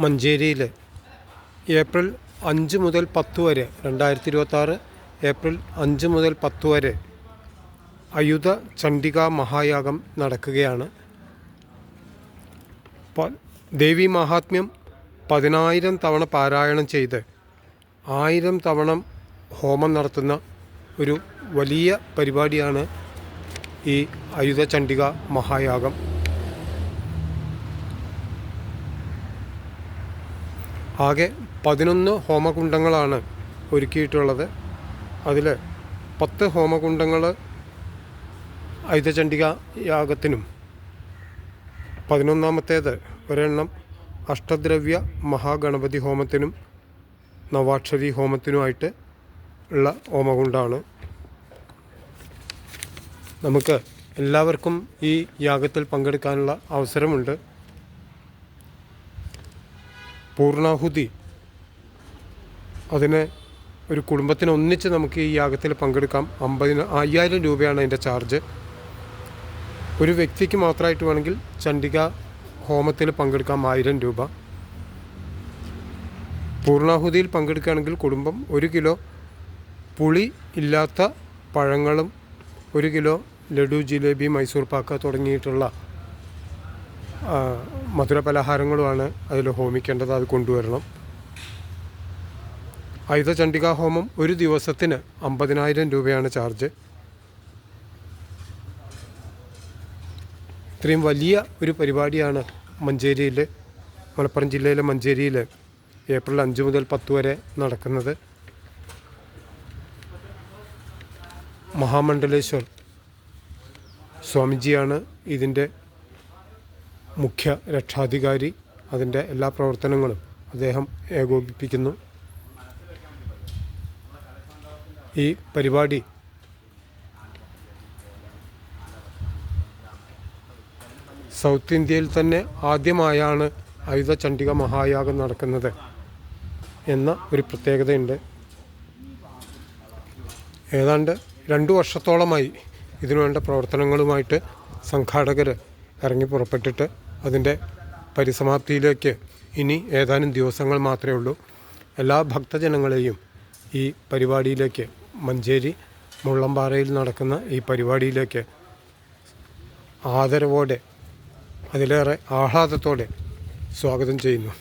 മഞ്ചേരിയിൽ ഏപ്രിൽ 5 മുതൽ 10 വരെ 2026 ഏപ്രിൽ 5 മുതൽ 10 വരെ അയുധ ചണ്ഡികാ മഹായാഗം നടക്കുകയാണ്. ദേവി മഹാത്മ്യം 10,000 തവണ പാരായണം ചെയ്ത് 1000 തവണ ഹോമം നടത്തുന്ന ഒരു വലിയ പരിപാടിയാണ് ഈ അയുധ ചണ്ഡികാ മഹായാഗം. ആകെ 11 ഹോമകുണ്ഡങ്ങളാണ് ഒരുക്കിയിട്ടുള്ളത്. അതിൽ 10 ഹോമകുണ്ഡങ്ങൾ അയുധ ചണ്ഡികാ യാഗത്തിനും 11ാമത്തേത് ഒരെണ്ണം അഷ്ടദ്രവ്യ മഹാഗണപതി ഹോമത്തിനും നവാക്ഷരി ഹോമത്തിനുമായിട്ട് ഉള്ള ഹോമകുണ്ഡമാണ്. നമുക്ക് എല്ലാവർക്കും ഈ യാഗത്തിൽ പങ്കെടുക്കാനുള്ള അവസരമുണ്ട്. പൂർണ്ണാഹുതി അതിന് ഒരു കുടുംബത്തിന് ഒന്നിച്ച് നമുക്ക് ഈ യാഗത്തിൽ പങ്കെടുക്കാം. 5000 രൂപയാണ് അതിൻ്റെ ചാർജ്. ഒരു വ്യക്തിക്ക് മാത്രമായിട്ട് വേണമെങ്കിൽ ചണ്ഡികാ ഹോമത്തിൽ പങ്കെടുക്കാം 1000 രൂപ. പൂർണ്ണാഹുതിയിൽ പങ്കെടുക്കുകയാണെങ്കിൽ കുടുംബം 1 കിലോ പുളി ഇല്ലാത്ത പഴങ്ങളും 1 കിലോ ലഡു, ജിലേബി, മൈസൂർ പാക്ക തുടങ്ങിയിട്ടുള്ള മധുര പലഹാരങ്ങളുമാണ് അതിൽ ഹോമിക്കേണ്ടത്. അത് കൊണ്ടുവരണം. അയുധ ചണ്ഡികാ ഹോമം ഒരു ദിവസത്തിന് 50,000 രൂപയാണ് ചാർജ്. ഇത്രയും വലിയ ഒരു പരിപാടിയാണ് മഞ്ചേരിയിൽ, മലപ്പുറം ജില്ലയിലെ മഞ്ചേരിയിൽ ഏപ്രിൽ 5 മുതൽ 10 വരെ നടക്കുന്നത്. മഹാമണ്ഡലേശ്വർ സ്വാമിജിയാണ് ഇതിൻ്റെ മുഖ്യ രക്ഷാധികാരി. അതിൻ്റെ എല്ലാ പ്രവർത്തനങ്ങളും അദ്ദേഹം ഏകോപിപ്പിക്കുന്നു. ഈ പരിപാടി സൗത്ത് ഇന്ത്യയിൽ തന്നെ ആദ്യമായാണ് അയുധ ചണ്ഡികാ മഹായാഗം നടക്കുന്നത് എന്ന ഒരു പ്രത്യേകതയുണ്ട്. ഏതാണ്ട് 2 വർഷത്തോളമായി ഇതിനുവേണ്ട പ്രവർത്തനങ്ങളുമായിട്ട് സംഘാടകർ ഇറങ്ങി പുറപ്പെട്ടിട്ട് അതിൻ്റെ പരിസമാപ്തിയിലേക്ക് ഇനി ഏതാനും ദിവസങ്ങൾ മാത്രമേ ഉള്ളൂ. എല്ലാ ഭക്തജനങ്ങളെയും ഈ പരിപാടിയിലേക്ക്, മഞ്ചേരി മുള്ളമ്പാറയിൽ നടക്കുന്ന ഈ പരിപാടിയിലേക്ക് ആദരവോടെ, അതിലേറെ ആഹ്ലാദത്തോടെ സ്വാഗതം ചെയ്യുന്നു.